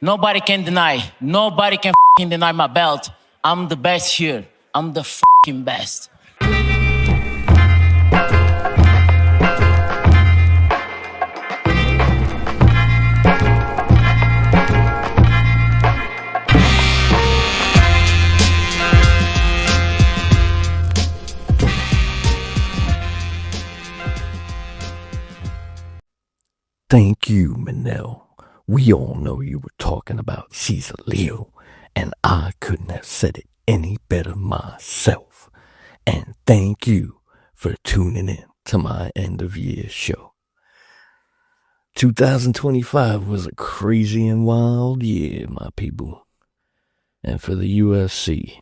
Nobody can deny. Nobody can f***ing deny my belt. I'm the best here. I'm the f***ing best. Thank you, Manel. We all know you were talking about Czaleo, and I couldn't have said it any better myself. And thank you for tuning in to my end of year show. 2025 was a crazy and wild year, my people. And for the UFC,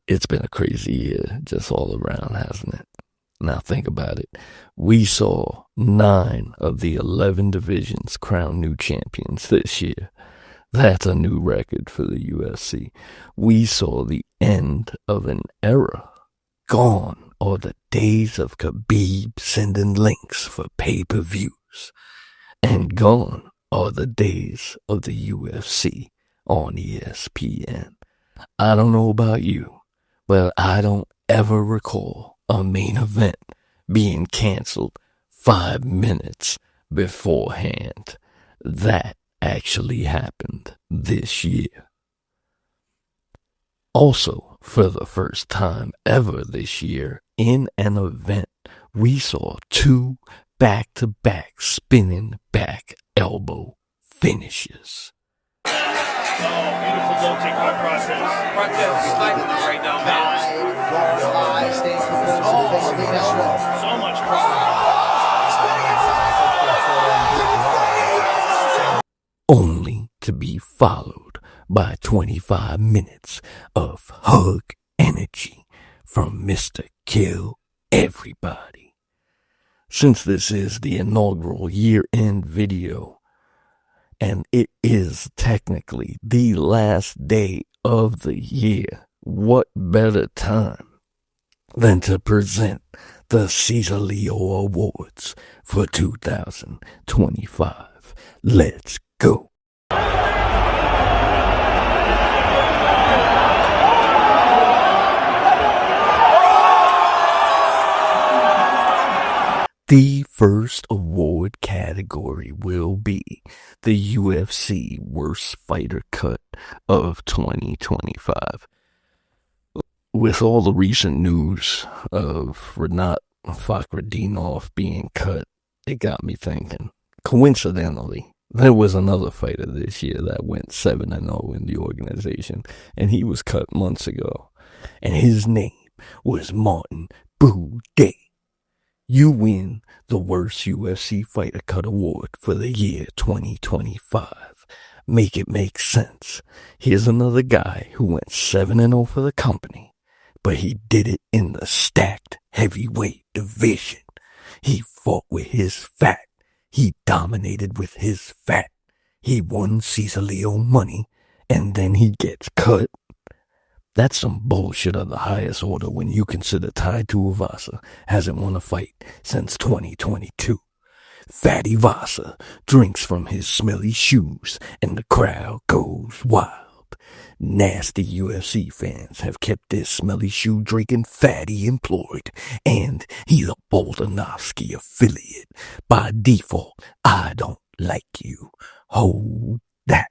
it's been a crazy year just all around, hasn't it? Now think about it. We saw 9 of the 11 divisions crown new champions this year. That's a new record for the UFC. We saw the end of an era. Gone are the days of Khabib sending links for pay-per-views. And gone are the days of the UFC on ESPN. I don't know about you, but I don't ever recall a main event being canceled 5 minutes beforehand. That actually happened this year. Also, for the first time ever this year, in an event, we saw 2 back-to-back spinning back elbow finishes. Oh, beautiful low kick by Process. Process sliding right down, man. So much Only to be followed by 25 minutes of hug energy from Mr. Kill Everybody. Since this is the inaugural year-end video, and it is technically the last day of the year, what better time than to present the Czaleo Awards for 2025. Let's go. The first award category will be the UFC Worst Fighter Cut of 2025. With all the recent news of Rinat Fakhretdinov being cut, it got me thinking. Coincidentally, there was another fighter this year that went 7-0 in the organization, and he was cut months ago. And his name was Martin Buday. You win the Worst UFC Fighter Cut Award for the year 2025. Make it make sense. Here's another guy who went 7-0 for the company, but he did it in the stacked heavyweight division. He fought with his fat. He dominated with his fat. He won Czaleo money, and then he gets cut. That's some bullshit of the highest order when you consider Tai Tuivasa hasn't won a fight since 2022. Fatty Vasa drinks from his smelly shoes and the crowd goes wild. Nasty UFC fans have kept this smelly shoe drinking fatty employed, and he's a Boldanovsky affiliate. By default, I don't like you. Hold that.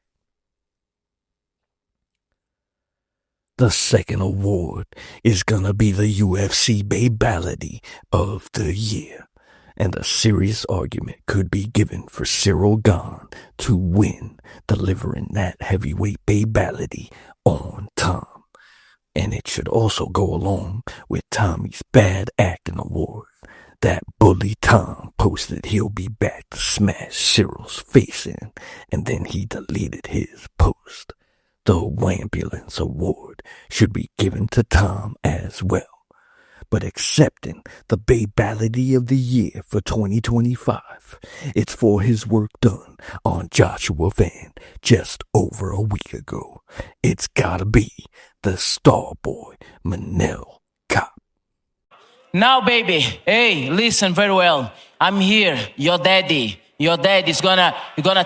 The second award is gonna be the UFC Babality of the year, and a serious argument could be given for Cyril Gane to win, delivering that heavyweight Babality on time. And it should also go along with Tommy's Bad Acting Award. That bully Tom posted he'll be back to smash Cyril's face in, and then he deleted his post. The Wambulance Award should be given to Tom as well. But accepting the Babality of the Year for 2025, it's for his work done on Joshua Van just over a week ago. It's gotta be the star boy, Manel Cop. Now, baby, hey, listen very well. I'm here, your daddy. Your dad is gonna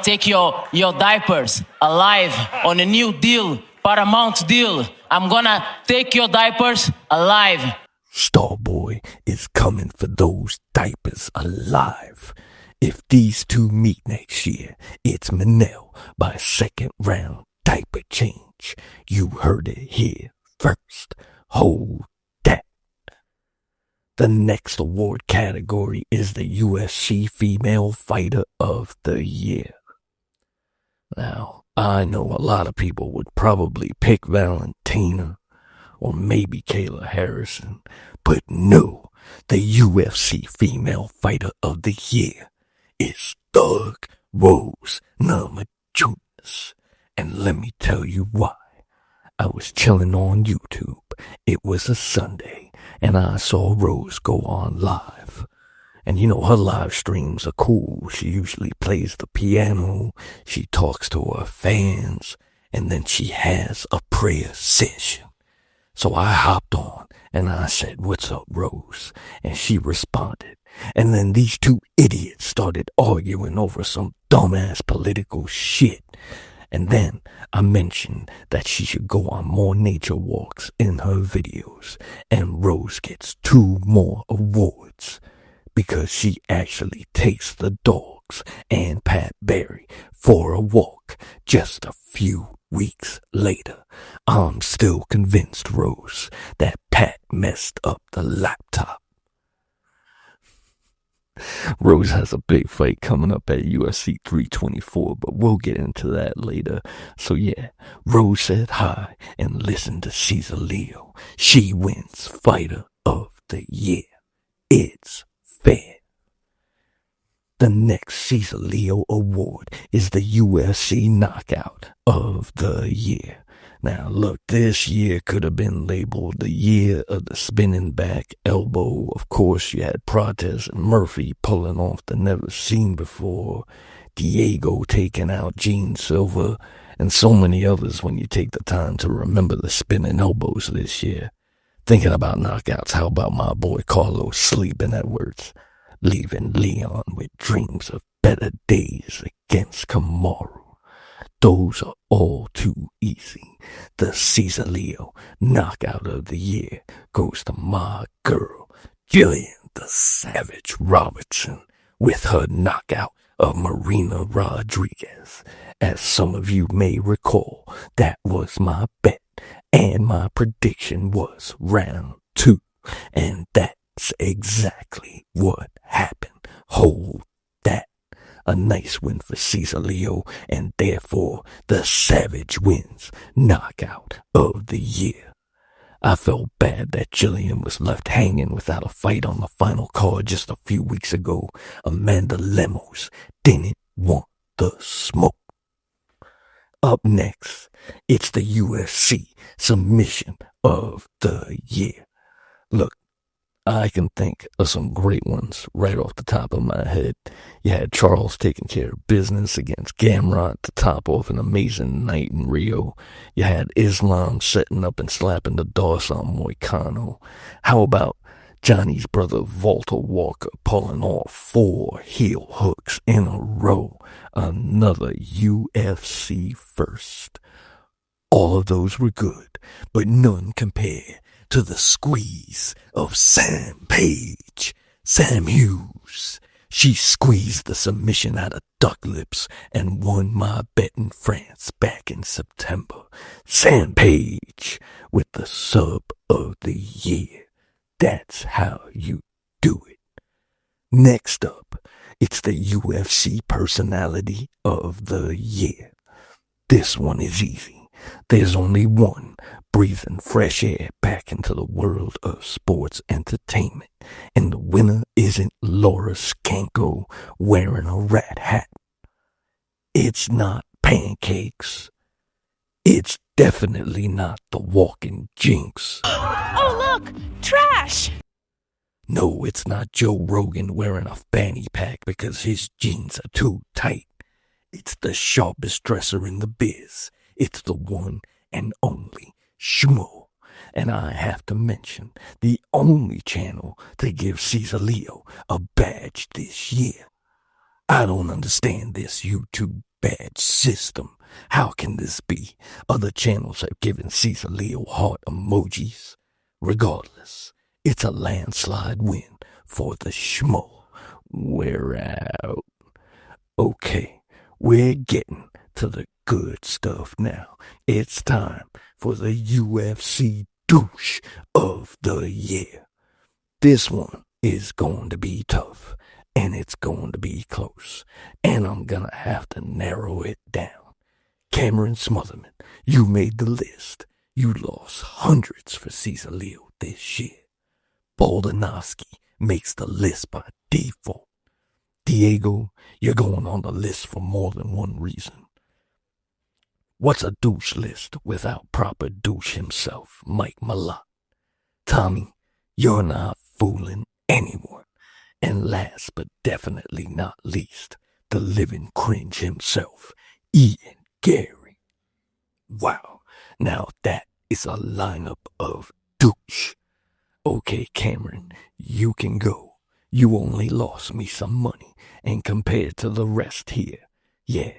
take your diapers alive on a new deal, Paramount deal. I'm gonna take your diapers alive. Starboy is coming for those diapers alive. If these two meet next year, it's Manel by second round diaper change. You heard it here first. Hold that. The next award category is the UFC Female Fighter of the Year. Now, I know a lot of people would probably pick Valentina or maybe Kayla Harrison, but no, the UFC Female Fighter of the Year is Thug Rose Namajunas. And let me tell you why. I was chilling on YouTube. It was a Sunday, and I saw Rose go on live. And you know, her live streams are cool. She usually plays the piano, she talks to her fans, and then she has a prayer session. So I hopped on, and I said, "What's up, Rose?" And she responded. And then these two idiots started arguing over some dumbass political shit. And then I mentioned that she should go on more nature walks in her videos. And Rose gets 2 more awards because she actually takes the dogs and Pat Barry for a walk just a few weeks later. I'm still convinced, Rose, that Pat messed up the laptop. Rose has a big fight coming up at UFC 324, but we'll get into that later. So yeah, Rose said hi and listened to Czaleo. She wins Fighter of the Year. It's fair. The next Czaleo award is the UFC Knockout of the Year. Now look, this year could have been labeled the year of the spinning back elbow. Of course, you had Protez and Murphy pulling off the never seen before, Diego taking out Gene Silva, and so many others when you take the time to remember the spinning elbows this year. Thinking about knockouts, how about my boy Carlos sleeping Edwards, leaving Leon with dreams of better days against Kamaru? Those are all too easy. The Czaleo Knockout of the Year goes to my girl, Jillian the Savage Robertson, with her knockout of Marina Rodriguez. As some of you may recall, that was my bet, and my prediction was round 2, and that's exactly what happened. Hold that. A nice win for Czaleo, and therefore the Savage wins Knockout of the Year. I felt bad that Jillian was left hanging without a fight on the final card just a few weeks ago. Amanda Lemos didn't want the smoke. Up next, it's the UFC Submission of the Year. Look, I can think of some great ones right off the top of my head. You had Charles taking care of business against Gamrot to top off an amazing night in Rio. You had Islam setting up and slapping the doss on Moicano. How about Johnny's brother Walter Walker pulling off 4 heel hooks in a row? Another UFC first. All of those were good, but none compare to the squeeze of Sam Page, Sam Hughes. She squeezed the submission out of Duck Lips and won my bet in France back in September. Sam Page with the sub of the year. That's how you do it. Next up, it's the UFC Personality of the Year. This one is easy. There's only one breathing fresh air back into the world of sports entertainment, and the winner isn't Laura Skanko wearing a rat hat. It's not Pancakes. It's definitely not the Walking Jinx. Oh, look! Trash! No, it's not Joe Rogan wearing a fanny pack because his jeans are too tight. It's the sharpest dresser in the biz. It's the one and only Schmo. And I have to mention the only channel to give Czaleo a badge this year. I don't understand this YouTube badge system. How can this be? Other channels have given Czaleo heart emojis. Regardless, it's a landslide win for the schmo. We're out. Okay, we're getting to the good stuff now. It's time for the UFC douche of the year. This one is going to be tough, and it's going to be close, and I'm gonna have to narrow it down. Cameron Smotherman, you made the list. You lost hundreds for Czaleo this year. Boldanovsky makes the list by default. Diego, you're going on the list for more than one reason. What's a douche list without proper douche himself, Mike Malott? Tommy, you're not fooling anyone. And last but definitely not least, the living cringe himself, Ian Gary. Wow, now that is a lineup of douche. Okay, Cameron, you can go. You only lost me some money, and compared to the rest here, yeah.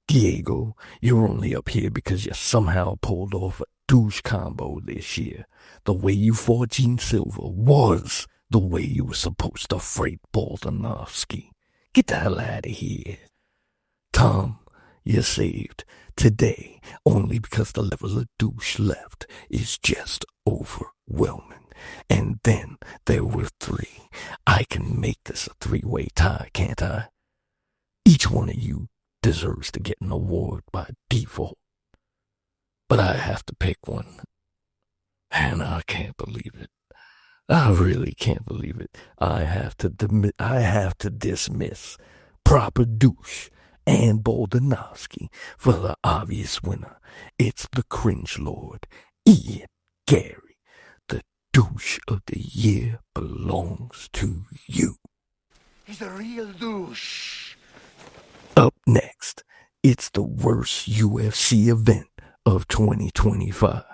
Diego, you're only up here because you somehow pulled off a douche combo this year. The way you fought Gene Silver was the way you were supposed to fight Boldanovsky. Get the hell out of here. Tom, you're saved today only because the level of douche left is just overwhelming. And then there were three. I can make this a three-way tie, can't I? Each one of you deserves to get an award by default. But I have to pick one. And I can't believe it. I really can't believe it. I have to dismiss proper douche and Boldanovsky for the obvious winner. It's the cringe lord, Ian Gary. The douche of the year belongs to you. He's a real douche. Up next, it's the worst UFC event of 2025.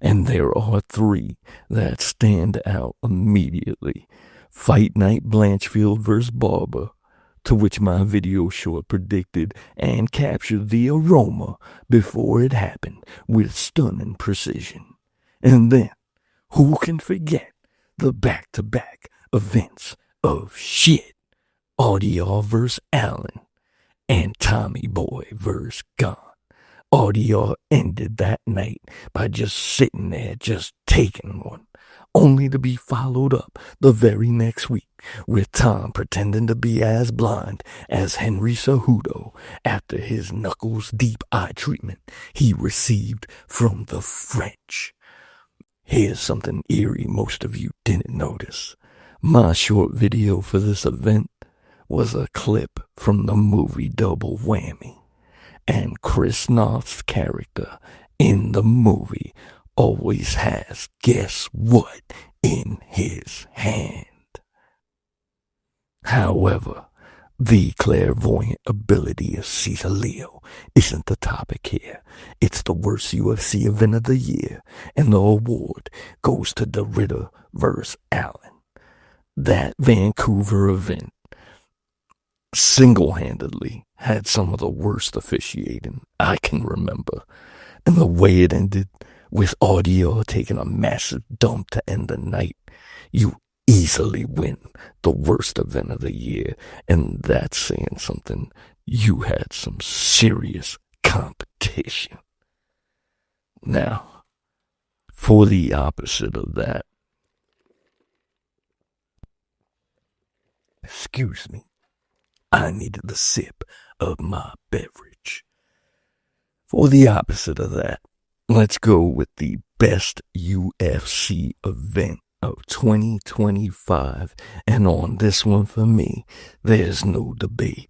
And there are three that stand out immediately. Fight Night Blanchfield vs. Barber, to which my video short predicted and captured the aroma before it happened with stunning precision. And then, who can forget the back-to-back events of shit? Audior vs. Allen and Tommy Boy vs. Gon. Audior ended that night by just sitting there, just taking one, only to be followed up the very next week with Tom pretending to be as blind as Henry Cejudo after his knuckles-deep eye treatment he received from the French. Here's something eerie most of you didn't notice. My short video for this event was a clip from the movie Double Whammy. And Chris Noth's character in the movie always has, guess what, in his hand. However, the clairvoyant ability of Czaleo isn't the topic here. It's the worst UFC event of the year, and the award goes to the Ritter vs. Allen. That Vancouver event single-handedly had some of the worst officiating I can remember. And the way it ended, with Audio taking a massive dump to end the night, you easily win the worst event of the year. And that's saying something. You had some serious competition. Now, for the opposite of that, excuse me, I needed a sip of my beverage. For the opposite of that, let's go with the best UFC event of 2025. And on this one for me, there's no debate.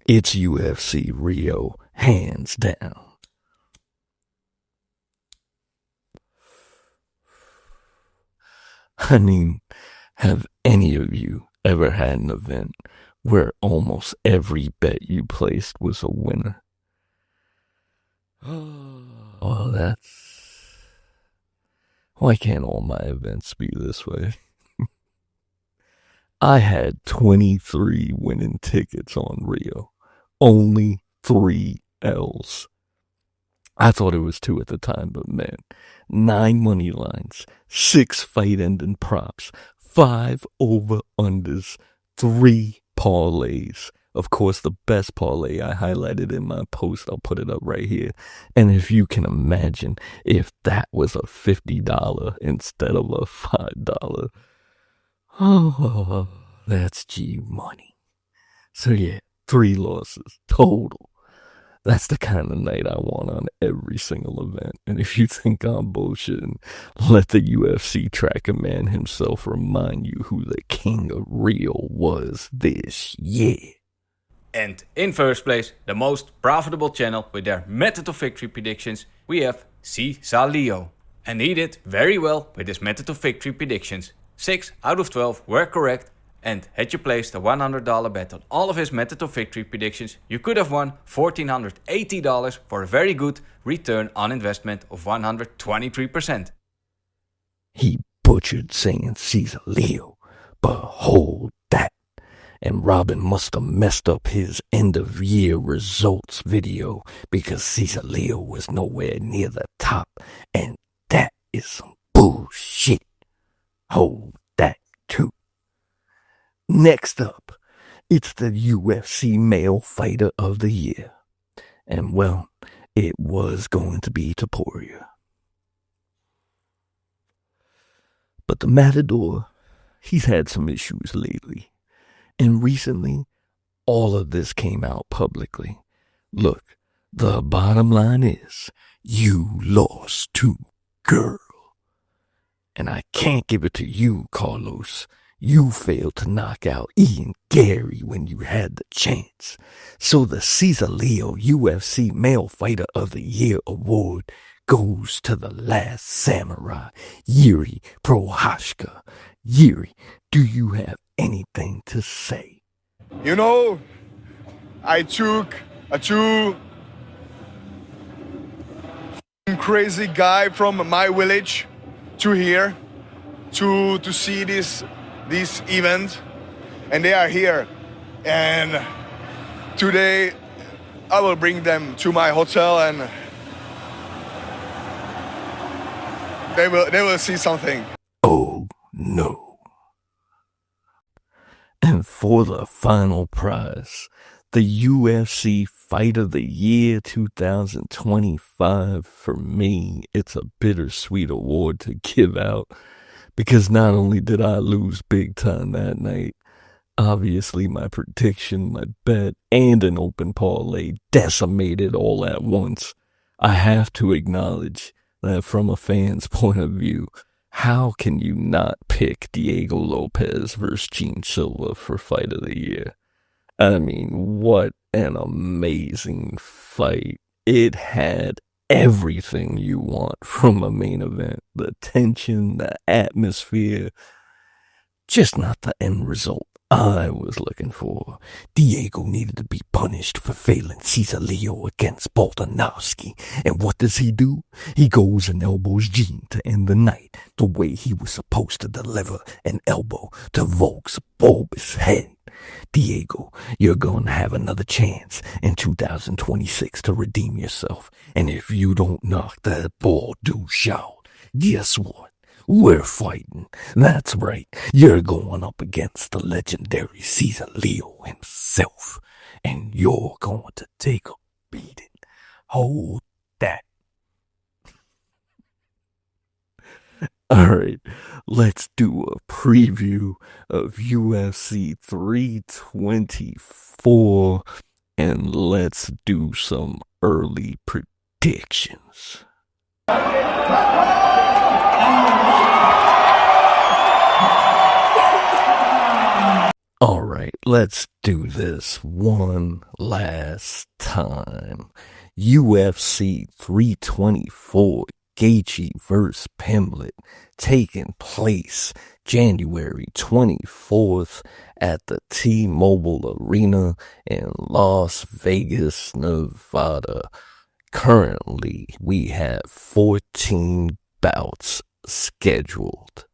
It's UFC Rio, hands down. I mean, have any of you ever had an event where almost every bet you placed was a winner? Oh, that's... Why can't all my events be this way? I had 23 winning tickets on Rio. Only 3 L's. I thought it was 2 at the time, but man, 9 money lines, 6 fight ending props, 5 over-unders, 3 parlays. Of course, the best parlay I highlighted in my post, I'll put it up right here. And if you can imagine, if that was a $50 instead of a $5, oh, that's G money. So yeah, 3 losses total. That's the kind of night I want on every single event. And if you think I'm bullshitting, let the UFC tracker man himself remind you who the king of Rio was this year. And in first place, the most profitable channel with their method of victory predictions, we have Czaleo. And he did very well with his method of victory predictions. 6 out of 12 were correct. And had you placed a $100 bet on all of his method of victory predictions, you could have won $1,480 for a very good return on investment of 123%. He butchered saying Czaleo, but hold that. And Robin must have messed up his end-of-year results video because Czaleo was nowhere near the top, and that is some bullshit. Hold that too. Next up, it's the UFC Male Fighter of the Year. And well, it was going to be Topuria. But the Matador, he's had some issues lately. And recently, all of this came out publicly. Look, the bottom line is, you lost to girl. And I can't give it to you, Carlos. You failed to knock out Ian Gary when you had the chance. So the Czaleo UFC Male Fighter of the Year award goes to the last samurai, Yuri Prohashka. Yuri, do you have anything to say? You know, I took a two crazy guy from my village to here to see this event, and they are here, and today I will bring them to my hotel and they will see something. Oh no. And for the final prize, the UFC Fight of the Year 2025, for me, it's a bittersweet award to give out. Because not only did I lose big time that night, obviously my prediction, my bet, and an open parlay decimated all at once. I have to acknowledge that from a fan's point of view, how can you not pick Diego Lopez versus Gene Silva for Fight of the Year? I mean, what an amazing fight. It had everything you want from a main event. The tension, the atmosphere, just not the end result I was looking for. Diego needed to be punished for failing Czaleo against Boltanowski. And what does he do? He goes and elbows Gene to end the night the way he was supposed to deliver an elbow to Volk's bulbous head. Diego, you're going to have another chance in 2026 to redeem yourself. And if you don't knock that ball douche out, guess what? We're fighting. That's right. You're going up against the legendary Czaleo himself. And you're going to take a beating. Hold that. Alright, let's do a preview of UFC 324 and let's do some early predictions. Alright, let's do this one last time. UFC 324 Gaethje vs. Pimblett, taking place January 24th at the T-Mobile Arena in Las Vegas, Nevada. Currently, we have 14 bouts scheduled.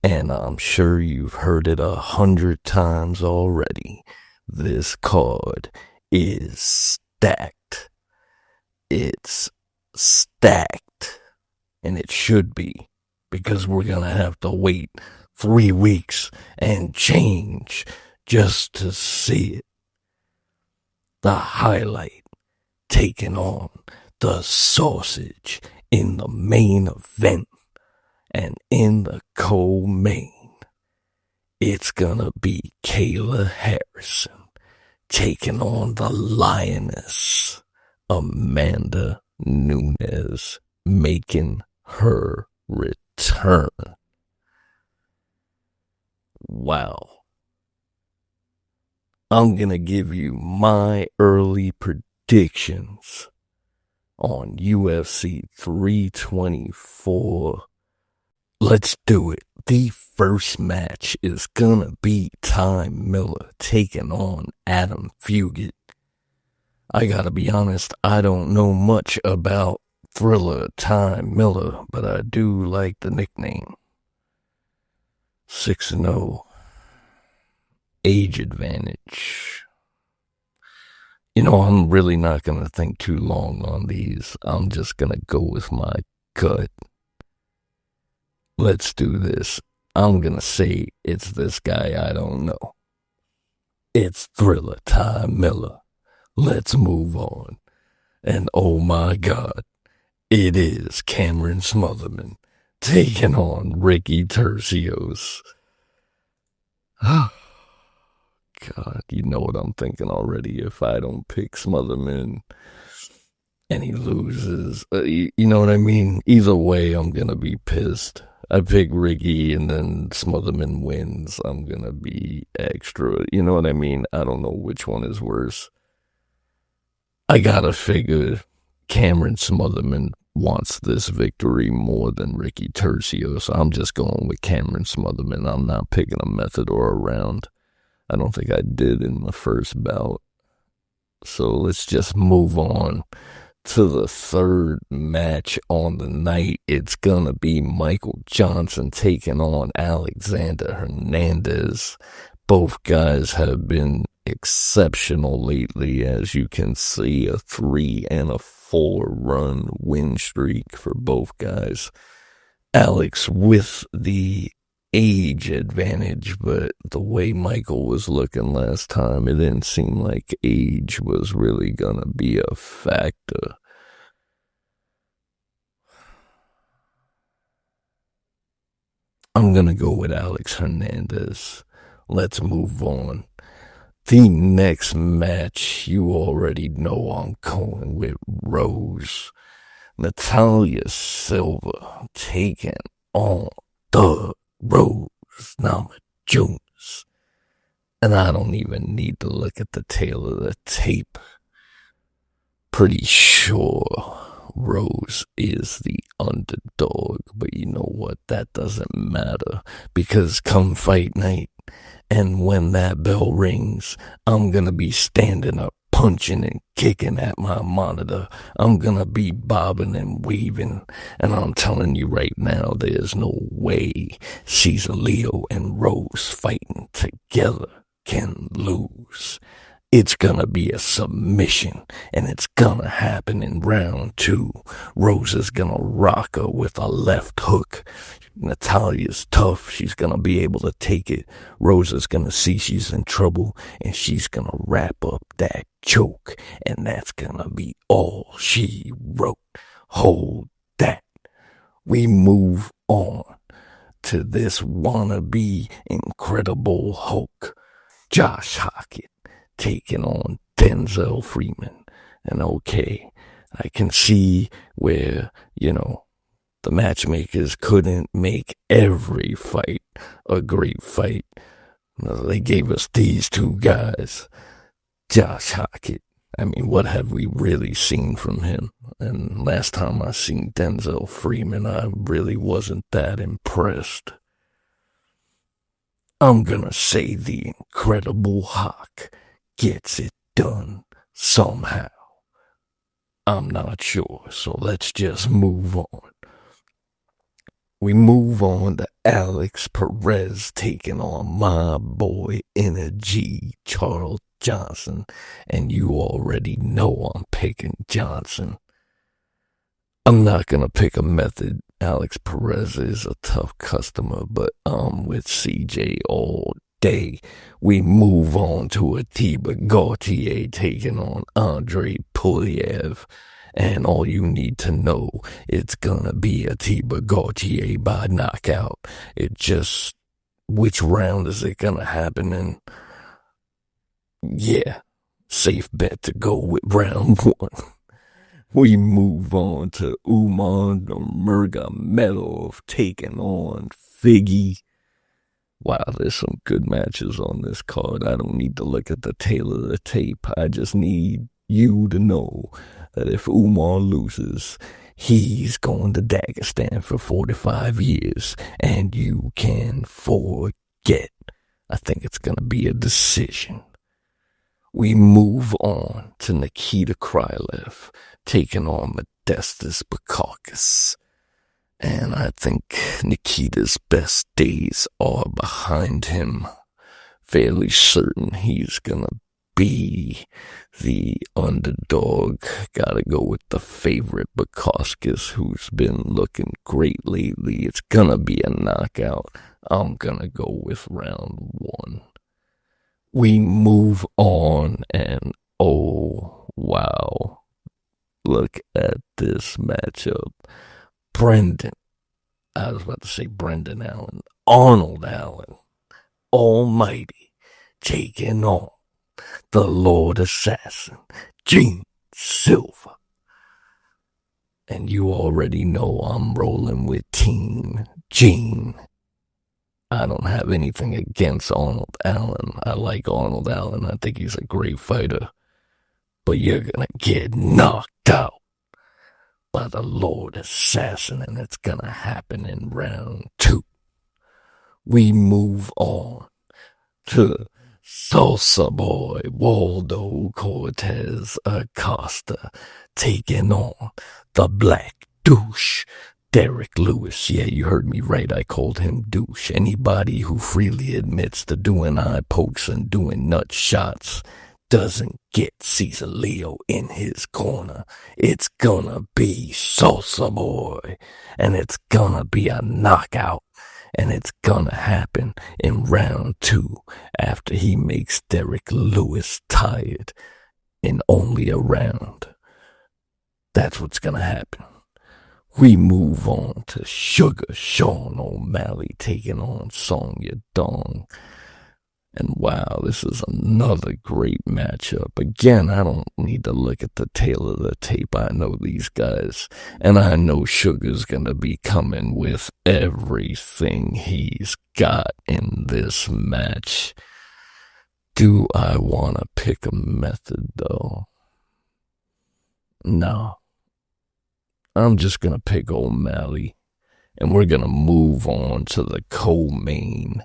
And I'm sure you've heard it 100 times already. This card is stacked. It's stacked. And it should be, because we're gonna have to wait 3 weeks and change just to see it. The highlight taking on the sausage in the main event, and in the co-main, it's gonna be Kayla Harrison taking on the lioness Amanda Nunes, making her return. Wow. I'm gonna give you my early predictions on UFC 324. Let's do it. The first match is gonna be Ty Miller taking on Adam Fugit. I gotta be honest, I don't know much about Thriller Ty Miller, but I do like the nickname. 6-0. Age advantage. You know, I'm really not gonna think too long on these. I'm just gonna go with my gut. Let's do this. I'm gonna say it's this guy I don't know. It's Thriller Ty Miller. Let's move on. And oh my God, it is Cameron Smotherman taking on Ricky Tercios. God, you know what I'm thinking already. If I don't pick Smotherman and he loses, you know what I mean? Either way, I'm gonna be pissed. I pick Ricky and then Smotherman wins. I'm gonna be extra. You know what I mean? I don't know which one is worse. I gotta figure Cameron Smotherman wants this victory more than Ricky Tercio, so I'm just going with Cameron Smotherman. I'm not picking a method or a round. I don't think I did in the first bout. So let's just move on to the third match on the night. It's gonna be Michael Johnson taking on Alexander Hernandez. Both guys have been exceptional lately, as you can see. A 3 and a 4 run win streak for both guys. Alex with the age advantage, but the way Michael was looking last time, it didn't seem like age was really gonna be a factor. I'm gonna go with Alex Hernandez. Let's move on. The next match, you already know I'm going with Rose. Natalia Silva taking on the Rose Namajunas. And I don't even need to look at the tail of the tape. Pretty sure Rose is the underdog, but you know what? That doesn't matter, because come fight night, and when that bell rings, I'm gonna be standing up, punching and kicking at my monitor. I'm gonna be bobbing and weaving, and I'm telling you right now, there's no way Czaleo and Rose fighting together can lose. It's gonna be a submission, and it's gonna happen in round 2. Rose is gonna rock her with a left hook. Natalia's tough. She's gonna be able to take it. Rose is gonna see she's in trouble, and she's gonna wrap up that choke, and that's gonna be all she wrote. Hold that. We move on to this wannabe Incredible Hulk, Josh Hockett, taking on Denzel Freeman. And okay, I can see where, the matchmakers couldn't make every fight a great fight. They gave us these two guys. Josh Hockett, I mean, what have we really seen from him? And last time I seen Denzel Freeman, I really wasn't that impressed. I'm gonna say the Incredible Hawk gets it done somehow. I'm not sure, so let's just move on. We move on to Alex Perez taking on my boy Energy Charles Johnson. And you already know I'm picking Johnson. I'm not going to pick a method. Alex Perez is a tough customer, but I'm with CJ all day. We move on to Atiba Gautier taking on Andre Puliev. And all you need to know, it's gonna be Atiba Gautier by knockout. It just, which round is it gonna happen in? Yeah, safe bet to go with round one. We move on to Umar Nurmagomedov taking on Figgy. Wow, there's some good matches on this card. I don't need to look at the tail of the tape. I just need you to know that if Umar loses, he's going to Dagestan for 45 years, and you can forget. I think it's going to be a decision. We move on to Nikita Krylov taking on Modestas Bukauskas. And I think Nikita's best days are behind him. Fairly certain he's gonna be the underdog. Gotta go with the favorite Bukauskas, who's been looking great lately. It's gonna be a knockout. I'm gonna go with round one. We move on, and oh wow, look at this matchup. I was about to say Brendan Allen, Arnold Allen, Almighty, taking on the Lord Assassin, Gene Silva. And you already know I'm rolling with Team Gene. I don't have anything against Arnold Allen. I like Arnold Allen. I think he's a great fighter. But you're gonna get knocked out by the Lord Assassin, and it's gonna happen in round two. We move on to Salsa Boy Waldo Cortez Acosta taking on the Black Douche, Derek Lewis. Yeah, you heard me right. I called him douche. Anybody who freely admits to doing eye pokes and doing nut shots doesn't get Czaleo in his corner. It's gonna be Salsa Boy, and it's gonna be a knockout, and it's gonna happen in round two after he makes Derek Lewis tired in only a round. That's what's gonna happen. We move on to Sugar Sean O'Malley taking on Song Yadong. And wow, this is another great matchup. Again, I don't need to look at the tail of the tape. I know these guys. And I know Sugar's gonna be coming with everything he's got in this match. Do I want to pick a method, though? No. I'm just gonna pick O'Malley. And we're gonna move on to the co-main.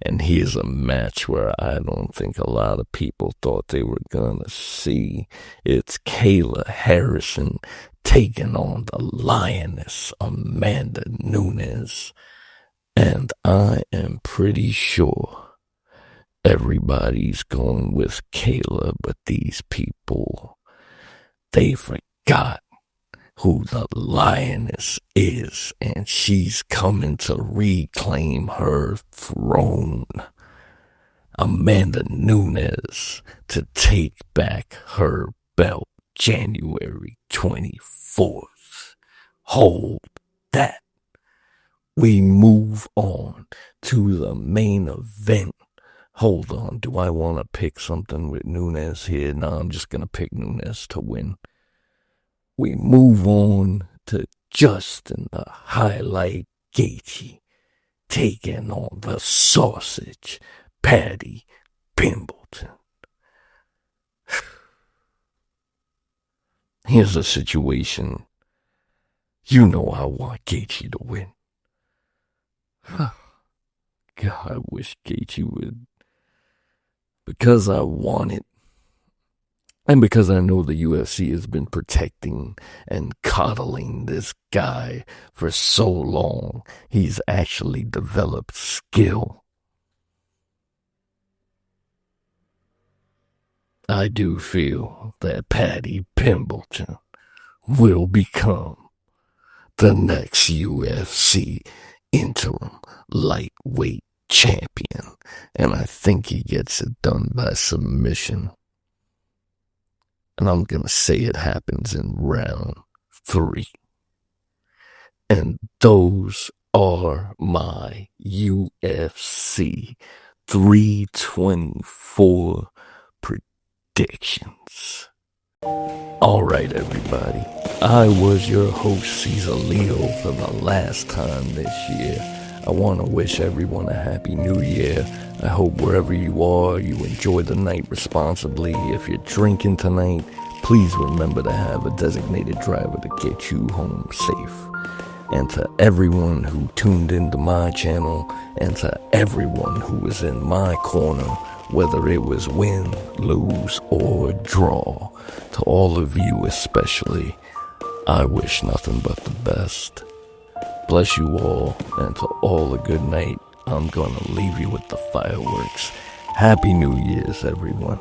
And here's a match where I don't think a lot of people thought they were going to see. It's Kayla Harrison taking on the Lioness, Amanda Nunes. And I am pretty sure everybody's going with Kayla, but these people, they forgot who the Lioness is, and she's coming to reclaim her throne. Amanda Nunes to take back her belt January 24th. Hold that. We move on to the main event. Hold on, do I want to pick something with Nunes here? No, I'm just going to pick Nunes to win. We move on to Justin the Highlight Gaethje taking on the Sausage, Paddy Pimblton. Here's a situation. You know I want Gaethje to win. God, I wish Gaethje would. Because I want it, And because I know the UFC has been protecting and coddling this guy for so long, he's actually developed skill. I do feel that Paddy Pimblton will become the next UFC interim lightweight champion. And I think he gets it done by submission. And I'm going to say it happens in round 3. And those are my UFC 324 predictions. Alright, everybody. I was your host, Czaleo, for the last time this year. I want to wish everyone a happy new year. I hope wherever you are, you enjoy the night responsibly. If you're drinking tonight, please remember to have a designated driver to get you home safe. And to everyone who tuned into my channel, and to everyone who was in my corner, whether it was win, lose, or draw, to all of you especially, I wish nothing but the best. Bless you all, and to all a good night. I'm gonna leave you with the fireworks. Happy New Year's, everyone.